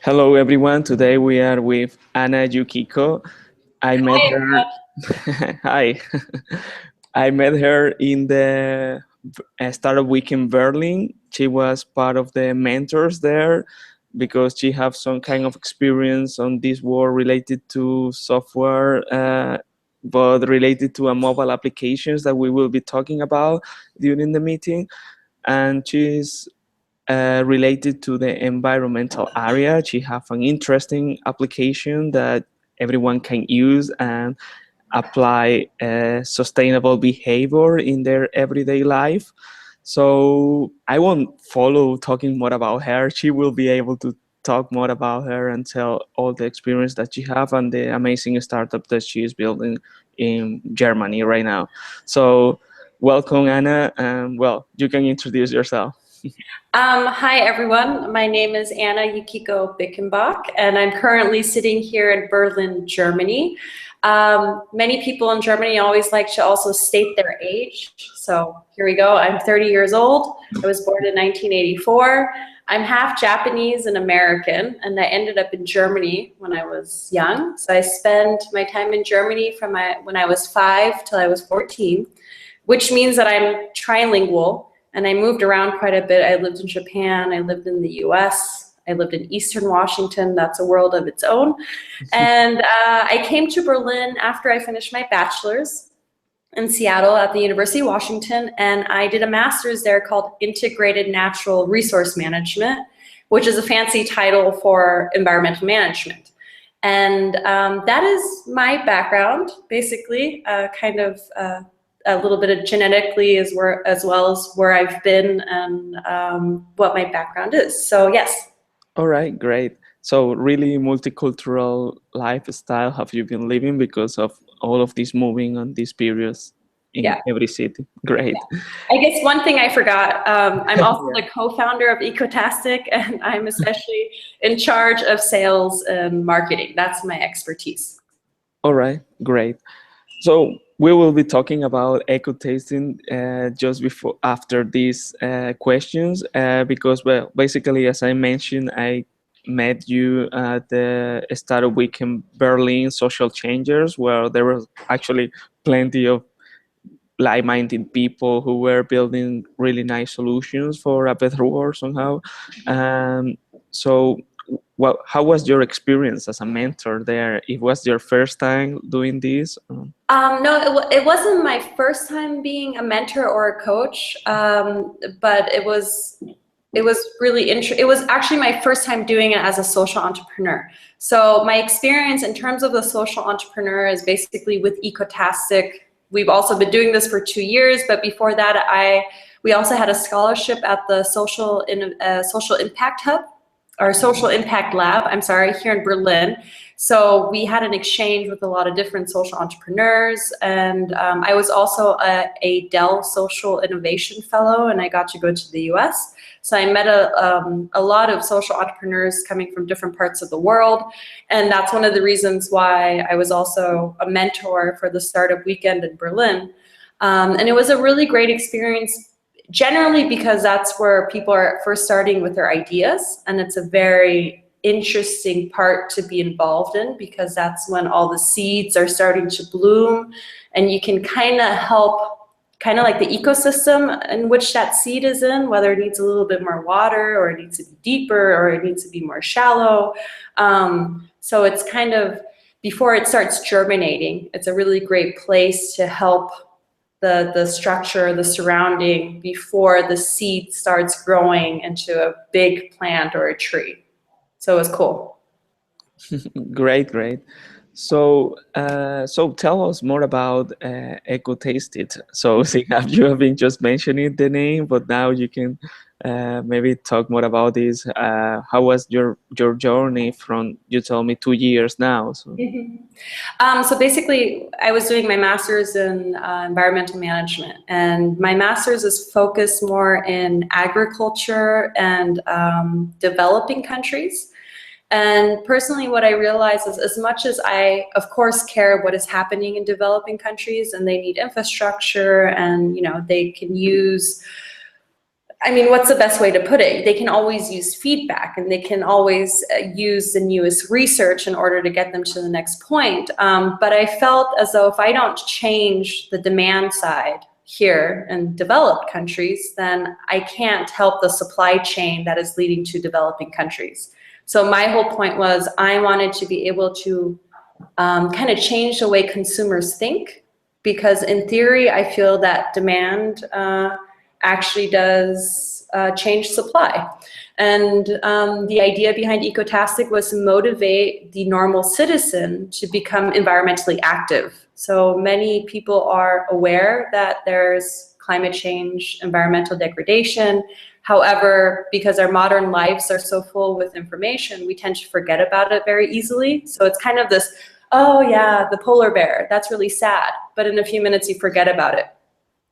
Hello, everyone. Today we are with Anna Yukiko. I met Hi, her. Hi. I met her in the startup week in Berlin. She was part of the mentors there because she have some kind of experience on this world related to software, but related to a mobile applications that we will be talking about during the meeting. And she's related to the environmental area. She have an interesting application that everyone can use and apply sustainable behavior in their everyday life. So I won't follow talking more about her. She will be able to talk more about her and tell all the experience that she have and the amazing startup that she is building in Germany right now. So welcome, Anna, and well, you can introduce yourself. Hi, everyone. My name is Anna Yukiko Bickenbach, and I'm currently sitting here in Berlin, Germany. Many people in Germany always like to also state their age. So here we go. I'm 30 years old. I was born in 1984. I'm half Japanese and American, and I ended up in Germany when I was young. So I spent my time in Germany from when I was 5 till I was 14, which means that I'm trilingual. And I moved around quite a bit. I lived in Japan, I lived in the US, I lived in Eastern Washington. That's a world of its own. And I came to Berlin after I finished my bachelor's in Seattle at the University of Washington, and I did a master's there called Integrated Natural Resource Management, which is a fancy title for environmental management. And that is my background, basically, a little bit of genetically as well as where I've been and what my background is. So yes. All right, great. So really multicultural lifestyle have you been living because of all of this moving on these periods in Yeah. every city? Great. I guess one thing I forgot, I'm also Yeah. the co-founder of Ecotastic, and I'm especially in charge of sales and marketing. That's my expertise. All right, great. So we will be talking about eco tasting just before after these questions because well basically as I mentioned I met you at the startup week in Berlin social changers where there was actually plenty of like-minded people who were building really nice solutions for a better world somehow. Um, so, well, how was your experience as a mentor there? It was your first time doing this? No, it wasn't my first time being a mentor or a coach, but it was really it was actually my first time doing it as a social entrepreneur. So my experience in terms of the social entrepreneur is basically with Ecotastic. We've also been doing this for 2 years, but before that, we also had a scholarship at the Social Impact Hub, or Social Impact Lab, I'm sorry, here in Berlin. So we had an exchange with a lot of different social entrepreneurs, and I was also a Dell Social Innovation Fellow, and I got to go to the US. So I met a lot of social entrepreneurs coming from different parts of the world, and that's one of the reasons why I was also a mentor for the Startup Weekend in Berlin. And it was a really great experience, generally because that's where people are first starting with their ideas, and it's a very interesting part to be involved in because that's when all the seeds are starting to bloom, and you can kind of help like the ecosystem in which that seed is in, whether it needs a little bit more water or it needs to be deeper or it needs to be more shallow. So it's kind of, before it starts germinating, it's a really great place to help the structure, the surrounding, before the seed starts growing into a big plant or a tree. So it was cool. Great, great. So, so tell us more about Eco Taste It. So, see, you have been just mentioning the name, but now you can maybe talk more about this. How was your journey from? You told me 2 years now. So, So basically, I was doing my master's in environmental management, and my master's is focused more in agriculture and developing countries. And personally, what I realize is, as much as I, of course, care what is happening in developing countries, and they need infrastructure, and they can use I mean, what's the best way to put it? They can always use feedback, and they can always use the newest research in order to get them to the next point. But I felt as though if I don't change the demand side here in developed countries, then I can't help the supply chain that is leading to developing countries. So my whole point was I wanted to be able to kind of change the way consumers think, because in theory, I feel that demand actually does change supply. And the idea behind Ecotastic was to motivate the normal citizen to become environmentally active. So many people are aware that there's climate change, environmental degradation. However, because our modern lives are so full with information, we tend to forget about it very easily. So it's kind of this, oh yeah, the polar bear, that's really sad. But in a few minutes, you forget about it.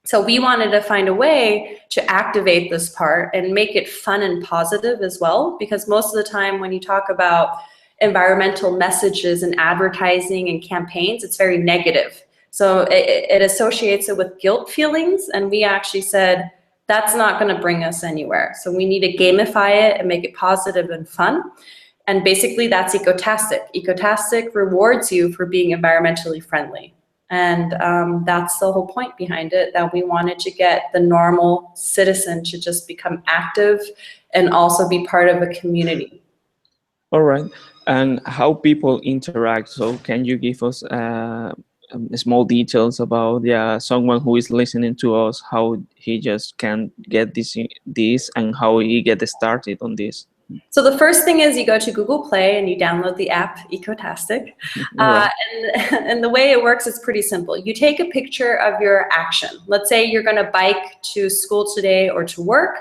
So we wanted to find a way to activate this part and make it fun and positive as well, because most of the time when you talk about environmental messages and advertising and campaigns, it's very negative. So it associates it with guilt feelings, and we actually said, that's not going to bring us anywhere. So we need to gamify it and make it positive and fun. And basically that's Ecotastic. Ecotastic rewards you for being environmentally friendly. And that's the whole point behind it, that we wanted to get the normal citizen to just become active and also be part of a community. All right. And how people interact. So can you give us small details about someone who is listening to us, how he just can get this and how he get started on this? So the first thing is you go to Google Play and you download the app Ecotastic. Right. And the way it works is pretty simple. You take a picture of your action. Let's say you're going to bike to school today or to work,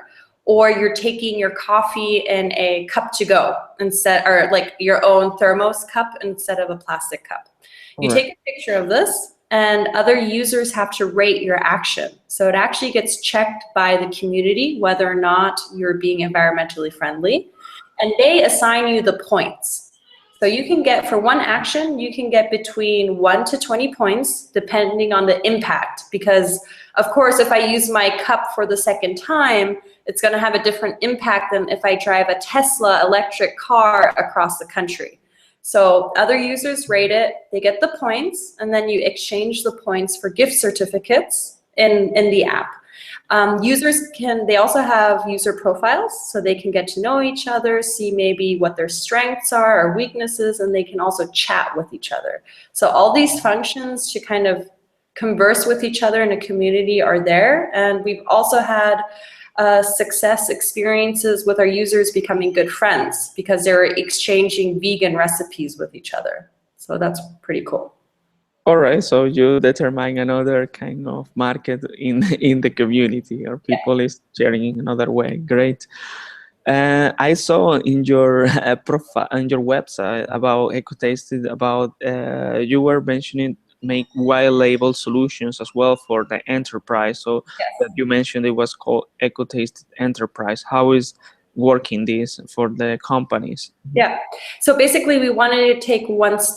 or you're taking your coffee in a cup to go instead, or like your own thermos cup instead of a plastic cup. You take a picture of this, and other users have to rate your action. So it actually gets checked by the community whether or not you're being environmentally friendly, and they assign you the points. So you can get, for one action, you can get between 1 to 20 points depending on the impact, because of course if I use my cup for the second time, it's going to have a different impact than if I drive a Tesla electric car across the country. So other users rate it, they get the points, and then you exchange the points for gift certificates in the app. They also have user profiles, so they can get to know each other, see maybe what their strengths are or weaknesses, and they can also chat with each other. So all these functions to kind of converse with each other in a community are there. And we've also had success experiences with our users becoming good friends because they're exchanging vegan recipes with each other. So that's pretty cool. All right, so you determine another kind of market in the community, or people is sharing in another way. Great. I saw in your profile, on your website about Ecotastic, about you were mentioning make white label solutions as well for the enterprise. So that you mentioned it was called Ecotastic Enterprise. How is working this for the companies? Yeah, so basically we wanted to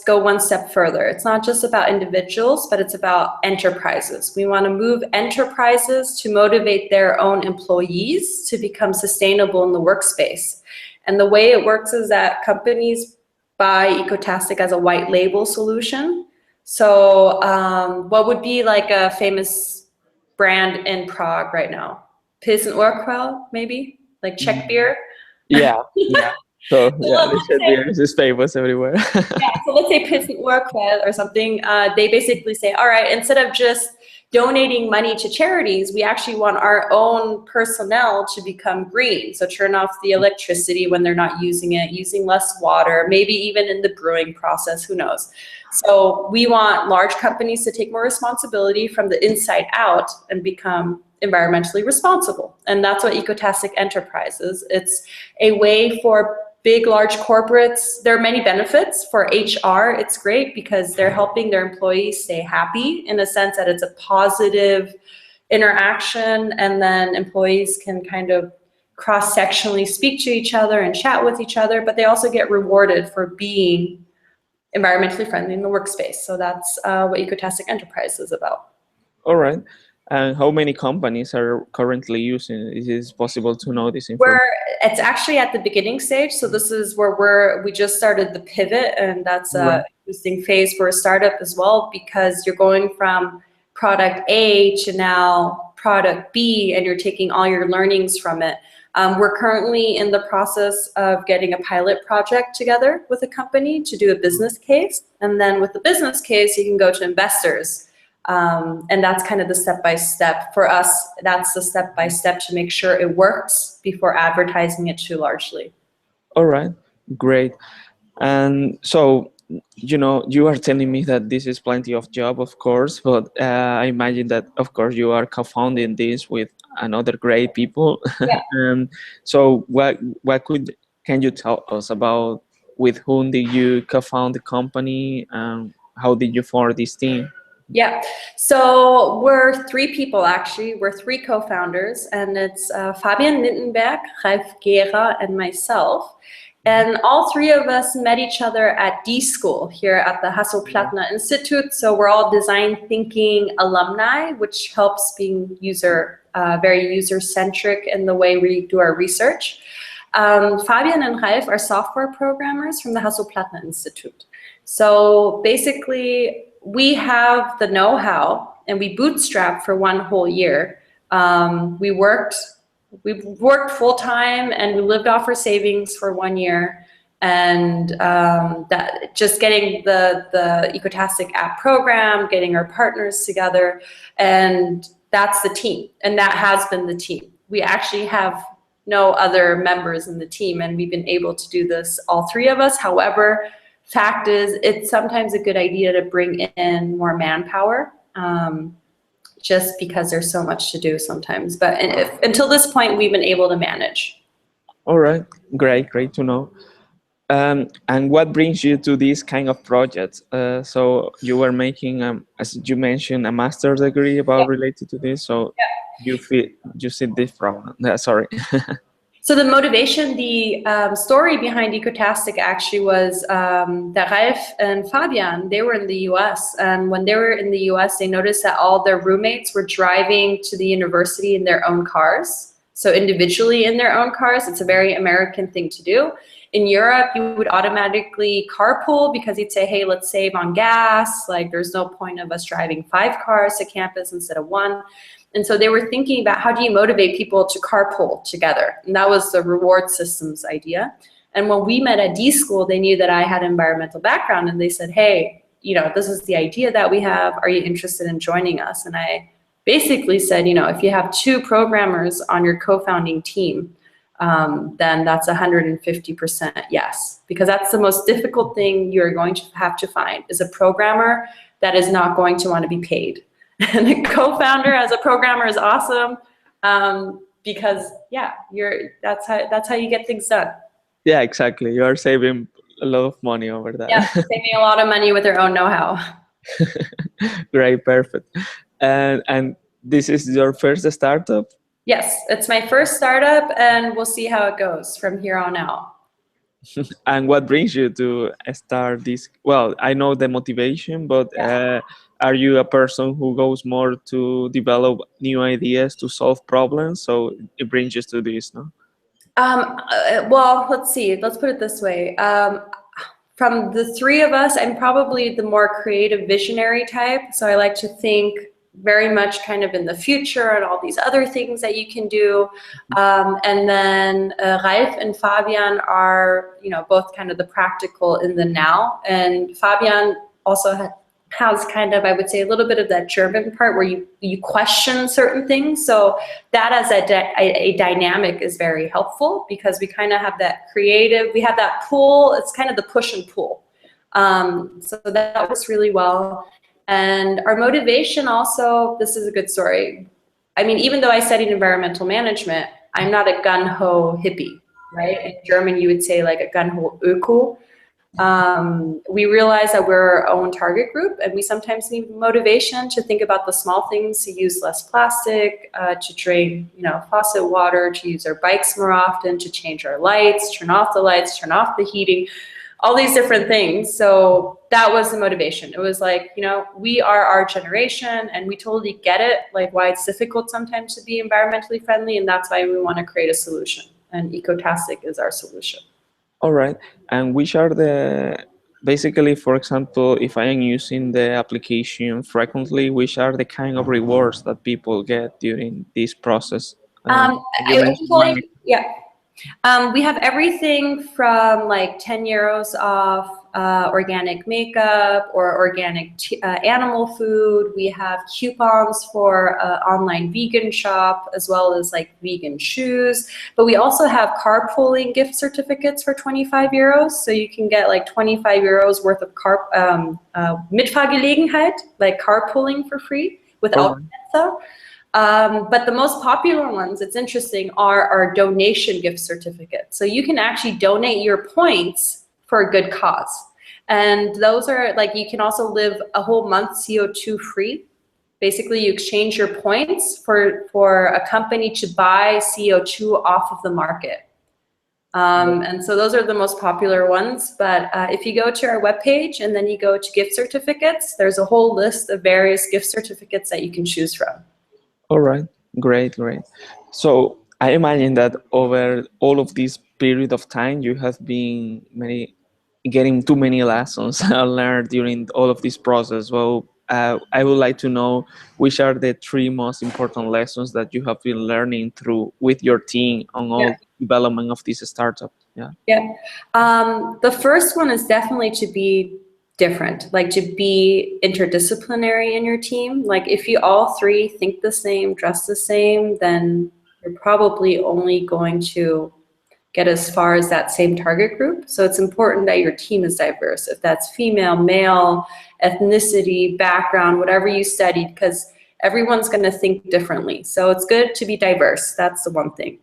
go one step further. It's not just about individuals, but it's about enterprises. We want to move enterprises to motivate their own employees to become sustainable in the workspace. And the way it works is that companies buy Ecotastic as a white label solution. So what would be like a famous brand in Prague right now? Pilsen Urquell, maybe? Like Czech beer? Yeah. So Well, the Czech beer is famous everywhere. so let's say Pilsen Urquell or something. They basically say, all right, instead of just donating money to charities, we actually want our own personnel to become green. So turn off the electricity when they're not using it, using less water, maybe even in the brewing process, who knows. So we want large companies to take more responsibility from the inside out and become environmentally responsible. And that's what Ecotastic Enterprise is. It's a way for big, large corporates. There are many benefits. For HR, it's great because they're helping their employees stay happy in a sense that it's a positive interaction, and then employees can kind of cross-sectionally speak to each other and chat with each other, but they also get rewarded for being environmentally friendly in the workspace. So that's what Ecotastic Enterprise is about. All right. And how many companies are currently using it? Is it possible to know this information? It's actually at the beginning stage. So this is where we just started the pivot, and that's Right. a interesting phase for a startup as well, because you're going from product A to now product B, and you're taking all your learnings from it. We're currently in the process of getting a pilot project together with a company to do a business case. And then with the business case, you can go to investors. And that's kind of the step-by-step. For us, that's the step-by-step to make sure it works before advertising it too largely. All right, great. And so, you are telling me that this is plenty of job, of course, but I imagine that, of course, you are co-founding this with another great people. Yeah. So, can you tell us about with whom did you co-found the company, and how did you form this team? Yeah, so we're three people actually. We're three co-founders, and it's Fabian Lindenberg, Ralf Gera, and myself. And all three of us met each other at D School here at the Hasso-Plattner Institute. So we're all design thinking alumni, which helps being very user-centric in the way we do our research. Fabian and Ralf are software programmers from the Hasso-Plattner Institute. So basically, we have the know-how, and we bootstrapped for one whole year. We worked full-time, and we lived off our savings for 1 year. And that just getting the Ecotastic app program, getting our partners together, and that's the team. And that has been the team. We actually have no other members in the team, and we've been able to do this, all three of us. However, fact is, it's sometimes a good idea to bring in more manpower, just because there's so much to do sometimes. But until this point, we've been able to manage. All right, great to know. And what brings you to this kind of projects? So you were making, as you mentioned, a master's degree about related to this. So you see this problem. Sorry. So the motivation, the story behind Ecotastic actually was that Ralf and Fabian, they were in the US. And when they were in the US, they noticed that all their roommates were driving to the university in their own cars. So individually in their own cars. It's a very American thing to do. In Europe, you would automatically carpool because you'd say, hey, let's save on gas. Like, there's no point of us driving 5 cars to campus instead of 1. And so they were thinking about, how do you motivate people to carpool together? And that was the reward systems idea. And when we met at D School, they knew that I had an environmental background, and they said, hey, this is the idea that we have. Are you interested in joining us? And I basically said, if you have 2 programmers on your co-founding team, then that's 150% yes. Because that's the most difficult thing you're going to have to find, is a programmer that is not going to want to be paid. And a co-founder as a programmer is awesome, because that's how you get things done. Yeah, exactly. You are saving a lot of money over that. Yeah, saving a lot of money with their own know-how. Great, perfect. And this is your first startup? Yes, it's my first startup, and we'll see how it goes from here on out. And what brings you to start this? Well, I know the motivation, but are you a person who goes more to develop new ideas to solve problems? So it brings you to this, no? Well, let's see. Let's put it this way. From the 3 of us, I'm probably the more creative visionary type. So I like to think very much kind of in the future and all these other things that you can do. And then Ralf and Fabian are, both kind of the practical in the now. And Fabian also has kind of, I would say, a little bit of that German part where you question certain things. So that as a dynamic is very helpful, because we kind of have that creative, we have that pull. It's kind of the push and pull. So that works really well. And our motivation also, this is a good story. I mean, even though I studied environmental management, I'm not a gun-ho hippie, right? In German, you would say like a gun-ho öko. We realize that we're our own target group, and we sometimes need motivation to think about the small things, to use less plastic, to drain, faucet water, to use our bikes more often, to change our lights, turn off the lights, turn off the heating. all these different things. So that was the motivation. It was like, you know, we are our generation and we totally get it, like why it's difficult sometimes to be environmentally friendly. And that's why we want to create a solution. And Ecotastic is our solution. All right. And which are the basically, for example, if I am using the application frequently, which are the kind of rewards that people get during this process? You mentioned money. Yeah. We have everything from like 10 euros off organic makeup or organic animal food. We have coupons for online vegan shop as well as like vegan shoes. But we also have carpooling gift certificates for 25 euros. So you can get like 25 euros worth of Mitfahrgelegenheit, like carpooling for free All without right. Pizza. But the most popular ones, it's interesting, are our donation gift certificates. So you can actually donate your points for a good cause. And those are like, you can also live a whole month CO2 free. Basically, you exchange your points for a company to buy CO2 off of the market. And so those are the most popular ones. But if you go to our webpage and then you go to gift certificates, there's a whole list of various gift certificates that you can choose from. All right, great, great. So I imagine that over all of this period of time, you have been getting too many lessons learned during all of this process. Well, I would like to know which are the three most important lessons that you have been learning through with your team on Yeah. all development of this startup. Yeah. Yeah. The first one is definitely to be different, like to be interdisciplinary in your team. Like if you all three think the same, dress the same, then you're probably only going to get as far as that same target group. So it's important that your team is diverse. If that's female, male, ethnicity, background, whatever you studied, because everyone's going to think differently. So it's good to be diverse. That's the one thing.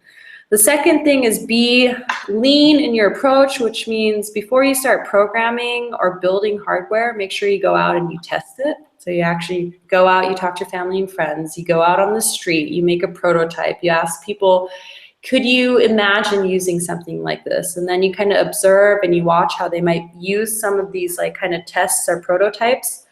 The second thing is be lean in your approach, which means before you start programming or building hardware, make sure you go out and you test it. So you actually go out, you talk to family and friends, you go out on the street, you make a prototype, you ask people, could you imagine using something like this? And then you kind of observe and you watch how they might use some of these like kind of tests or prototypes.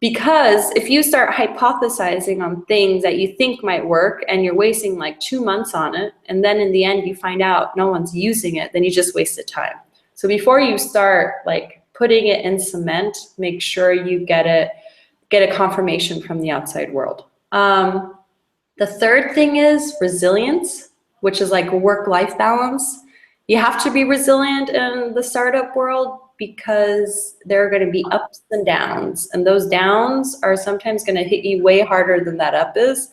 Because if you start hypothesizing on things that you think might work and you're wasting like 2 months on it, and then in the end you find out no one's using it, then you just wasted time. So before you start like putting it in cement, make sure you get a confirmation from the outside world. The third thing is resilience, which is like work-life balance. You have to be resilient in the startup world because there are going to be ups and downs, and those downs are sometimes going to hit you way harder than that up is.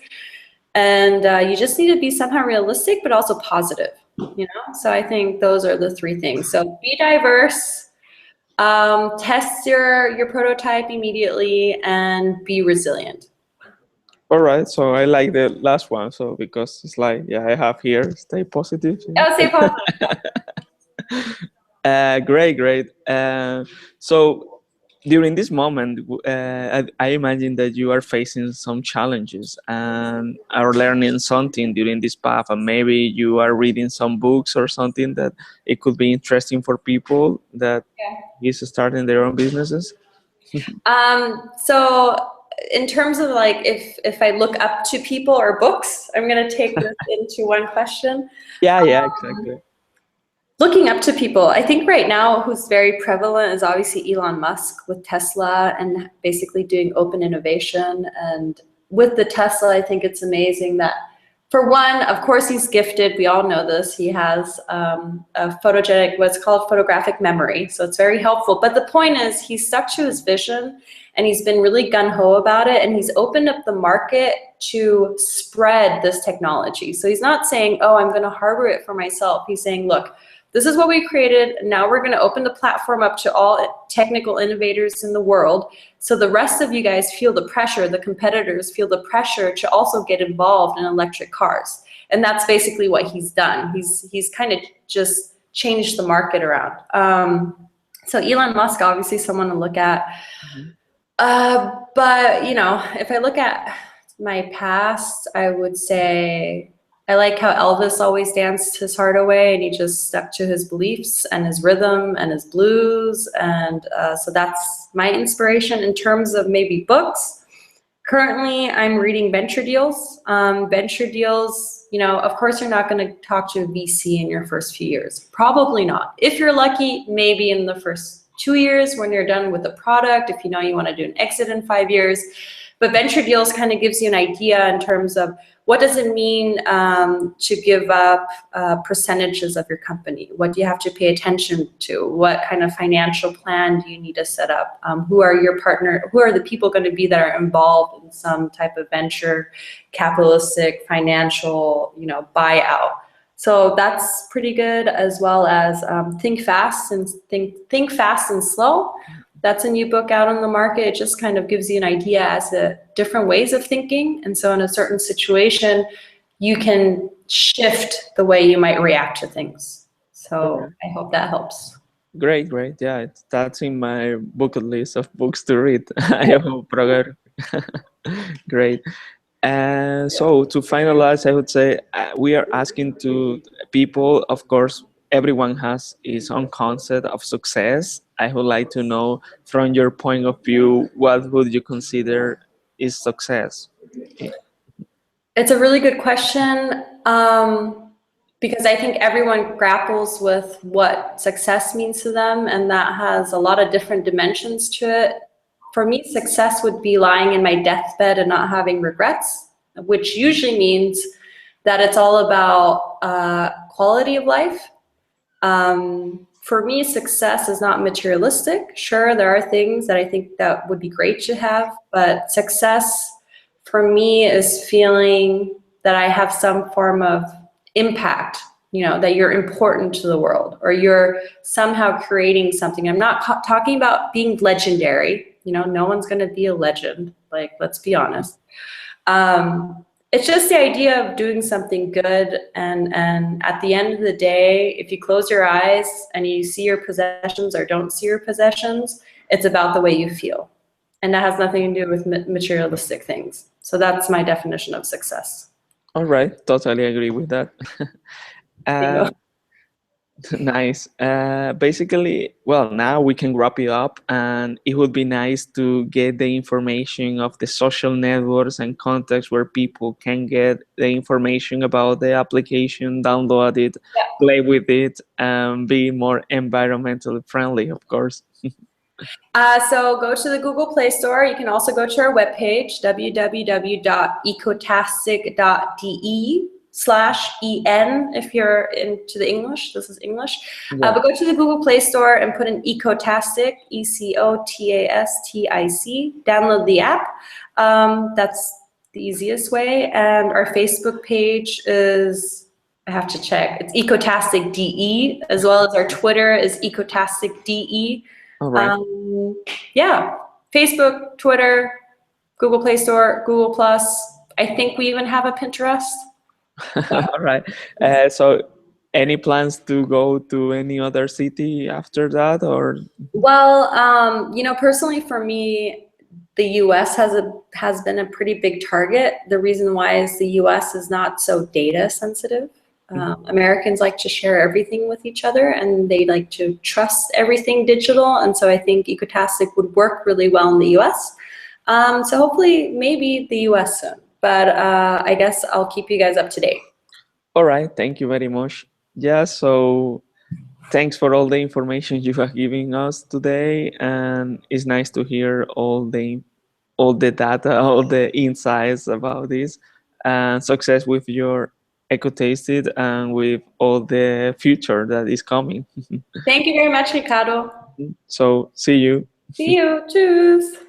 And you just need to be somehow realistic, but also positive, you know? So I think those are the three things. So be diverse, test your prototype immediately, and be resilient. All right. So I like the last one. So because it's like, yeah, I have here, stay positive. Oh, stay positive. Great, great. So during this moment, I imagine that you are facing some challenges and are learning something during this path, and maybe you are reading some books or something that it could be interesting for people that is starting their own businesses. So in terms of like, if I look up to people or books, I'm going to take this into one question. Yeah, yeah, exactly. Looking up to people, I think right now who's very prevalent is obviously Elon Musk with Tesla and basically doing open innovation. And with the Tesla, I think it's amazing that, for one, of course, he's gifted. We all know this. He has a photogenic, what's called photographic memory. So it's very helpful. But the point is, he's stuck to his vision and he's been really gung-ho about it. And he's opened up the market to spread this technology. So he's not saying, oh, I'm going to harbor it for myself. He's saying, look, this is what we created. Now we're going to open the platform up to all technical innovators in the world. So the rest of you guys feel the pressure, the competitors feel the pressure to also get involved in electric cars. And that's basically what he's done. He's kind of just changed the market around. So Elon Musk, obviously someone to look at. But, you know, if I look at my past, I would say I like how Elvis always danced his heart away and he just stuck to his beliefs and his rhythm and his blues. And so that's my inspiration in terms of maybe books. Currently, I'm reading Venture Deals. Venture Deals, of course, you're not going to talk to a VC in your first few years. Probably not. If you're lucky, maybe in the first 2 years when you're done with the product, if you know you want to do an exit in 5 years. But Venture Deals kind of gives you an idea in terms of what does it mean to give up percentages of your company? What do you have to pay attention to? What kind of financial plan do you need to set up? Who are your partner? Who are the people going to be that are involved in some type of venture, capitalistic, financial, buyout? So that's pretty good, as well as think fast and slow. That's a new book out on the market. It just kind of gives you an idea as to different ways of thinking. And so in a certain situation, you can shift the way you might react to things. So I hope that helps. Great, great. Yeah, that's in my bucket list of books to read. I hope, Roger. Great. And so to finalize, I would say we are asking to people, of course, everyone has his own concept of success. I would like to know from your point of view, what would you consider is success? It's a really good question because I think everyone grapples with what success means to them, and that has a lot of different dimensions to it. For me, success would be lying in my deathbed and not having regrets, which usually means that it's all about quality of life. For me, success is not materialistic. Sure, there are things that I think that would be great to have, but success for me is feeling that I have some form of impact, that you're important to the world, or you're somehow creating something. I'm not talking about being legendary. No one's going to be a legend. Like, let's be honest. It's just the idea of doing something good. And at the end of the day, if you close your eyes and you see your possessions or don't see your possessions, it's about the way you feel. And that has nothing to do with materialistic things. So that's my definition of success. All right, totally agree with that. Nice. Basically, well, now we can wrap it up, and it would be nice to get the information of the social networks and contacts where people can get the information about the application, download it, play with it, and be more environmentally friendly, of course. So go to the Google Play Store. You can also go to our webpage, www.ecotastic.de/en if you're into the English. This is English. Yeah. But go to the Google Play Store and put in Ecotastic, ECOTASTIC. Download the app. That's the easiest way. And our Facebook page is, I have to check, it's Ecotastic DE, as well as our Twitter is Ecotastic DE. All right. Yeah, Facebook, Twitter, Google Play Store, Google Plus. I think we even have a Pinterest. All right. So any plans to go to any other city after that, or? Well, personally for me, the US has been a pretty big target. The reason why is the US is not so data sensitive. Americans like to share everything with each other, and they like to trust everything digital. And so I think Ecotastic would work really well in the US. So hopefully maybe the US soon, but I guess I'll keep you guys up to date. All right, thank you very much. Yeah, so thanks for all the information you are giving us today, and it's nice to hear all the data, all the insights about this, and success with your Ecotasted and with all the future that is coming. Thank you very much, Ricardo. So see you. See you. Tschüss.